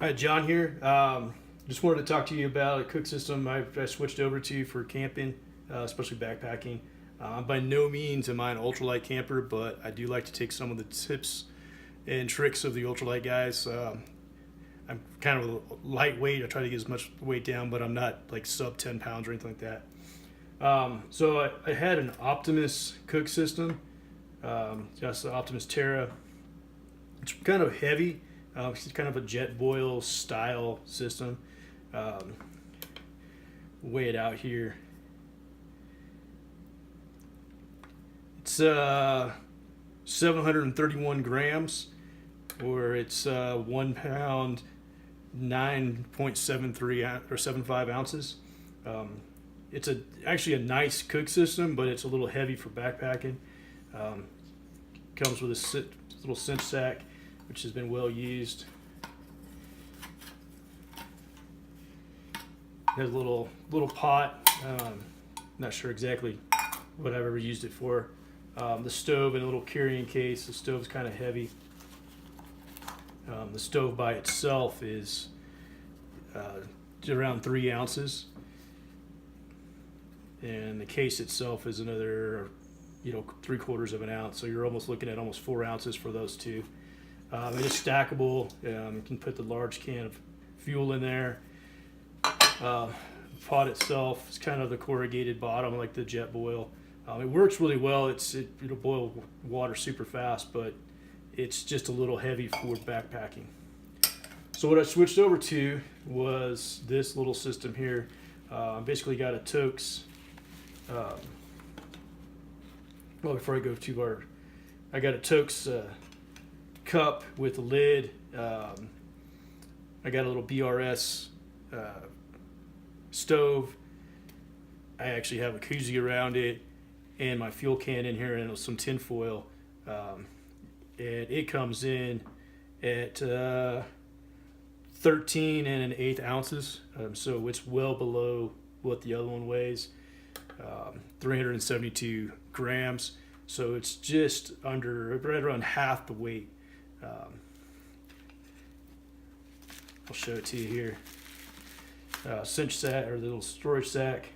Hi, John here. Just wanted to talk to you about a cook system I switched over to for camping, especially backpacking. By no means am I an ultralight camper, but I do like to take some of the tips and tricks of the ultralight guys. I'm kind of lightweight. I try to get as much weight down, but I'm not like sub 10 pounds or anything like that. So I had an Optimus cook system, just the Optimus Terra. It's kind of heavy. It's kind of a jet boil style system. Weigh it out here. It's 731 grams, or it's 1 pound, 9.73 or 75 ounces. It's actually a nice cook system, but it's a little heavy for backpacking. Comes with a little cinch sack, which has been well used. It has a little pot. Not sure exactly what I've ever used it for. The stove and a little carrying case. The stove's kind of heavy. The stove by itself is around 3 ounces, and the case itself is another, 3/4 of an ounce. So you're almost looking at almost 4 ounces for those two. It is stackable. You can put the large can of fuel in there. The pot itself is kind of the corrugated bottom, like the jet boil. It works really well. It'll boil water super fast, but it's just a little heavy for backpacking. So what I switched over to was this little system here. Basically got a Toaks. Before I go too far, I got a Toaks cup with a lid. I got a little BRS stove. I actually have a koozie around it, and my fuel can in here, and some tin foil. And it comes in at 13 1/8 ounces, so it's well below what the other one weighs. 372 grams, so it's just under, right around half the weight. I'll show it to you here. Cinch sack, or the little storage sack.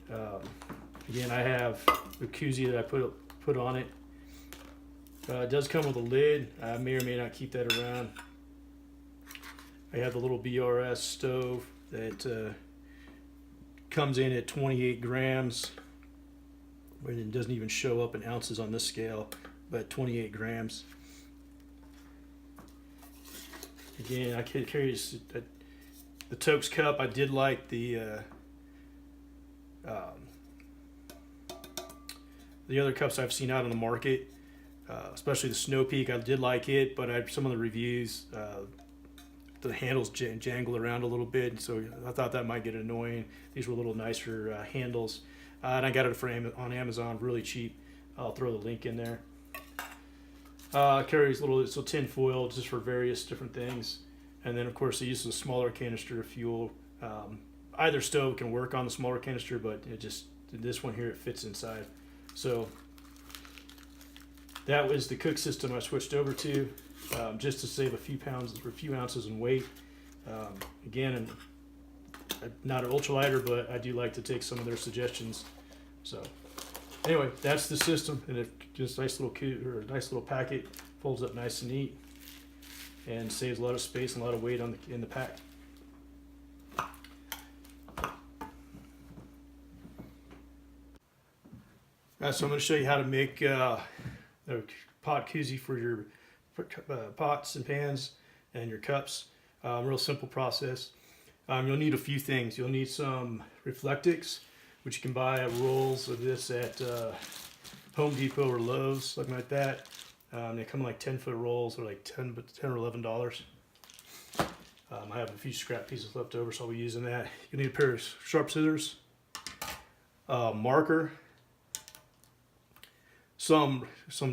Again, I have the koozie that I put on it. It does come with a lid. I may or may not keep that around. I have the little BRS stove that comes in at 28 grams. But it doesn't even show up in ounces on this scale, but 28 grams. Again, I can carry the Toaks cup. I did like the other cups I've seen out on the market, especially the Snow Peak. I did like it, but some of the reviews, the handles jangle around a little bit, so I thought that might get annoying. These were a little nicer handles, and I got it on Amazon, really cheap. I'll throw the link in there. Carries little tin foil just for various different things, and then of course it uses a smaller canister of fuel. Either stove can work on the smaller canister, but this one here, it fits inside. So that was the cook system I switched over to, just to save a few pounds or a few ounces in weight. Again, I'm not an ultralighter, but I do like to take some of their suggestions. So anyway, that's the system, and it just nice little packet, folds up nice and neat, and saves a lot of space and a lot of weight in the pack. So I'm going to show you how to make a pot koozie for your pots and pans and your cups. Real simple process. You'll need a few things. You'll need some Reflectics, which you can buy at rolls of this at Home Depot or Lowe's, something like that. They come in like 10-foot rolls, or like $10 or $11. I have a few scrap pieces left over, so I'll be using that. You'll need a pair of sharp scissors, marker, some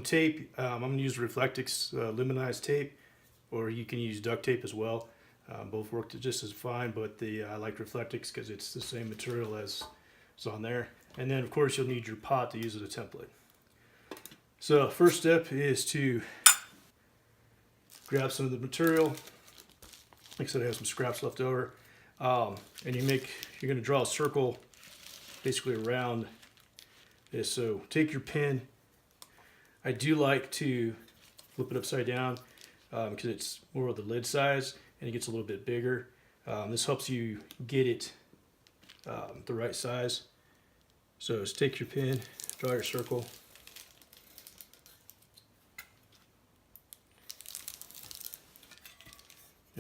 tape. I'm going to use Reflectic's luminized tape, or you can use duct tape as well. Both work just as fine, but I like Reflectic's because it's the same material as is on there. And then of course you'll need your pot to use as a template. So first step is to grab some of the material. Like I said, I have some scraps left over. And you're going to draw a circle basically around this. So take your pen. I do like to flip it upside down because it's more of the lid size and it gets a little bit bigger. This helps you get it the right size. So just take your pen, draw your circle.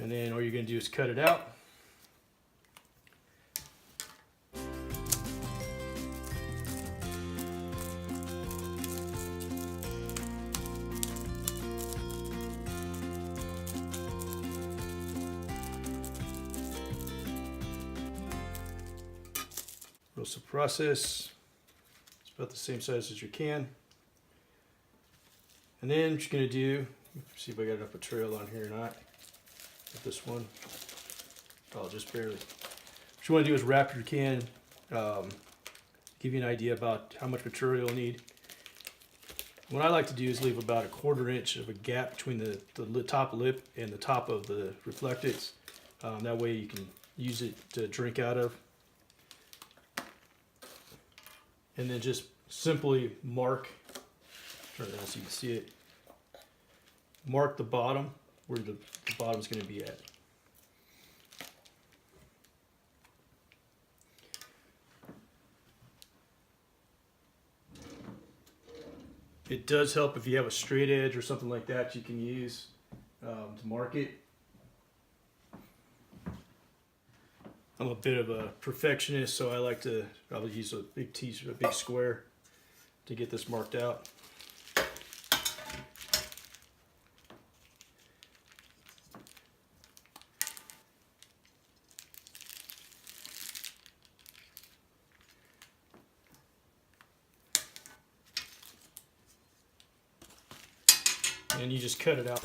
And then all you're going to do is cut it out. Roast the process. It's about the same size as your can. And then what you're going to do, see if I got enough material on here or not. With this one, oh, just barely. What you want to do is wrap your can, give you an idea about how much material you'll need. What I like to do is leave about a 1/4 inch of a gap between the top lip and the top of the Reflectics. That way you can use it to drink out of. And then just simply mark, turn it on so you can see it, mark the bottom where the bottom's going to be at. It does help if you have a straight edge or something like that you can use to mark it. I'm a bit of a perfectionist, so I like to probably use a big square to get this marked out. And you just cut it out.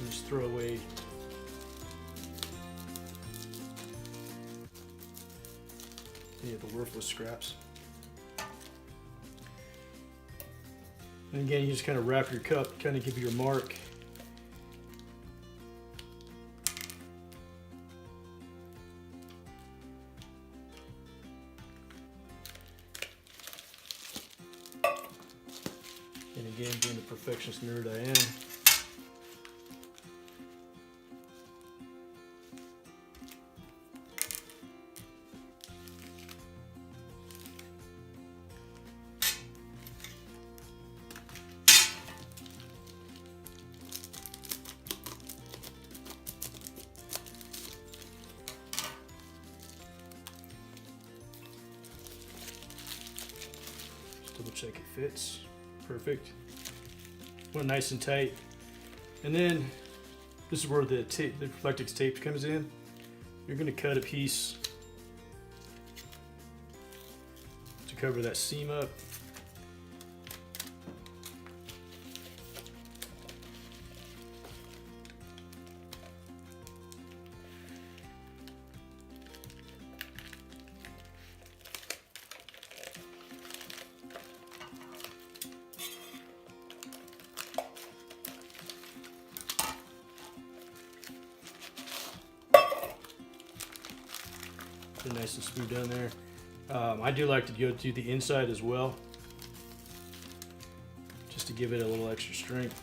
Just throw away any of the worthless scraps. And again, you just kind of wrap your cup, kind of give you your mark. And again, being the perfectionist nerd I am, just double check it fits. Perfect. Went nice and tight. And then this is where the Reflectic tape comes in. You're going to cut a piece to cover that seam up. Nice and smooth down there. I do like to go to the inside as well, just to give it a little extra strength.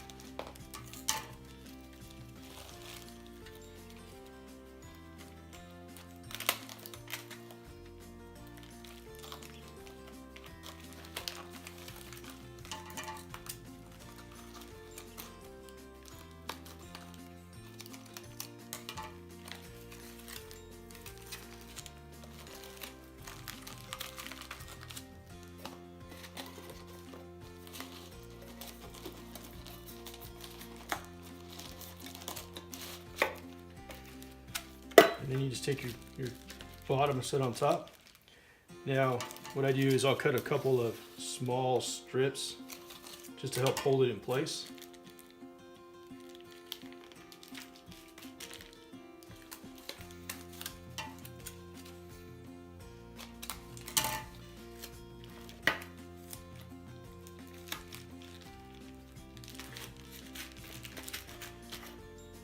And then you just take your bottom and set on top. Now, what I do is I'll cut a couple of small strips just to help hold it in place.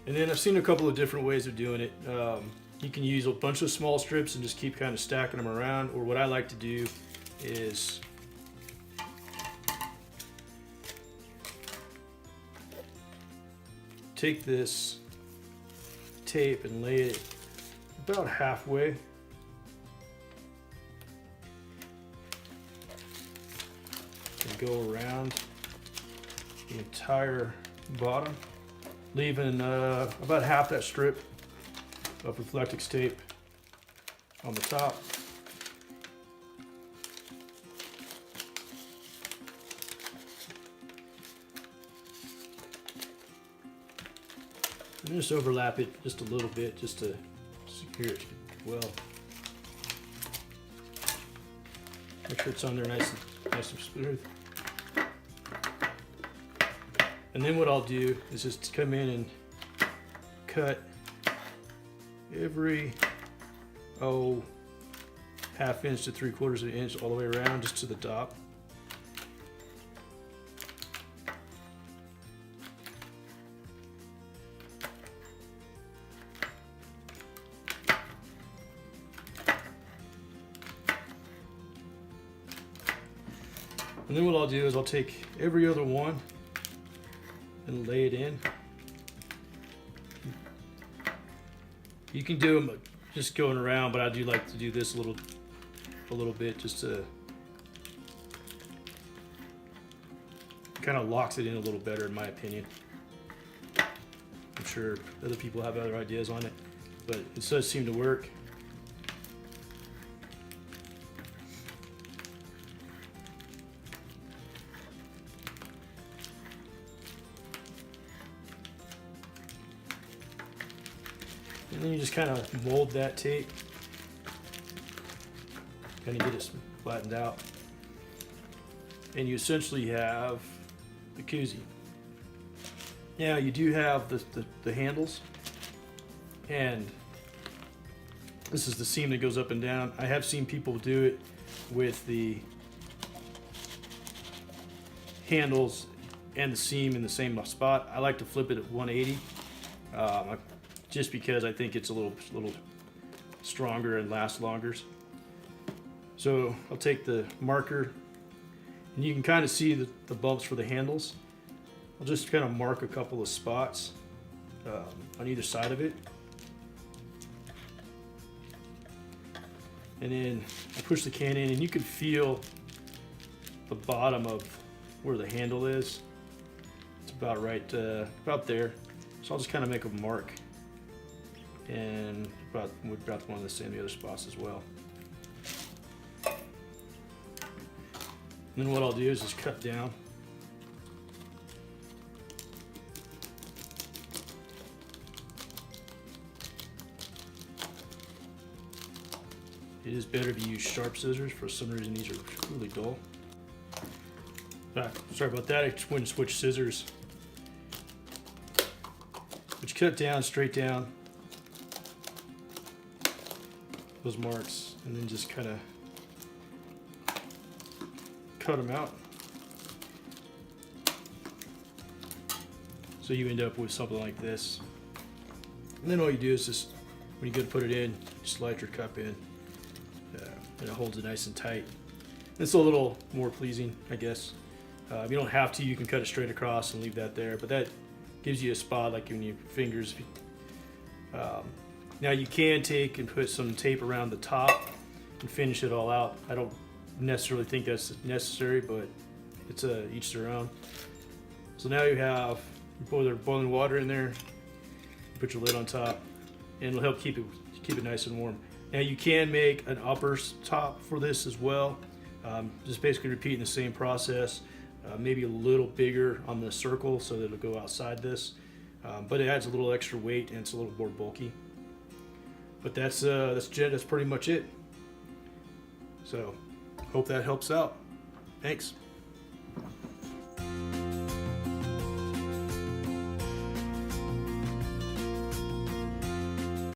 And then I've seen a couple of different ways of doing it. You can use a bunch of small strips and just keep kind of stacking them around, or what I like to do is take this tape and lay it about halfway. And go around the entire bottom, leaving about half that strip of Reflectic tape on the top. And just overlap it just a little bit just to secure it well. Make sure it's on there nice and smooth. And then what I'll do is just come in and cut every half inch to 3/4 of an inch all the way around just to the top. And then what I'll do is I'll take every other one and lay it in. You can do them just going around, but I do like to do this a little bit just to kind of locks it in a little better in my opinion. I'm sure other people have other ideas on it, but it does seem to work. And then you just kind of mold that tape, kind of get it flattened out, and you essentially have the koozie. Now you do have the handles, and this is the seam that goes up and down. I have seen people do it with the handles and the seam in the same spot. I like to flip it at 180. Just because I think it's a little stronger and lasts longer. So I'll take the marker, and you can kind of see the bumps for the handles. I'll just kind of mark a couple of spots on either side of it. And then I push the can in, and you can feel the bottom of where the handle is. It's about right, about there. So I'll just kind of make a mark. And about one of the other spots as well. And then what I'll do is just cut down. It is better to use sharp scissors. For some reason these are really dull. Sorry about that, I just went and switched scissors. But you cut down, straight down those marks, and then just kind of cut them out. So you end up with something like this. And then all you do is just, when you go to put it in, just slide your cup in, and it holds it nice and tight. It's a little more pleasing, I guess. You don't have to, you can cut it straight across and leave that there, but that gives you a spot like in your fingers. Now you can take and put some tape around the top and finish it all out. I don't necessarily think that's necessary, but it's each their own. So now you have boiling water in there. Put your lid on top, and it'll help keep it nice and warm. Now you can make an upper top for this as well. Just basically repeating the same process, maybe a little bigger on the circle so that it'll go outside this. But it adds a little extra weight and it's a little more bulky. But that's pretty much it. So hope that helps out. Thanks.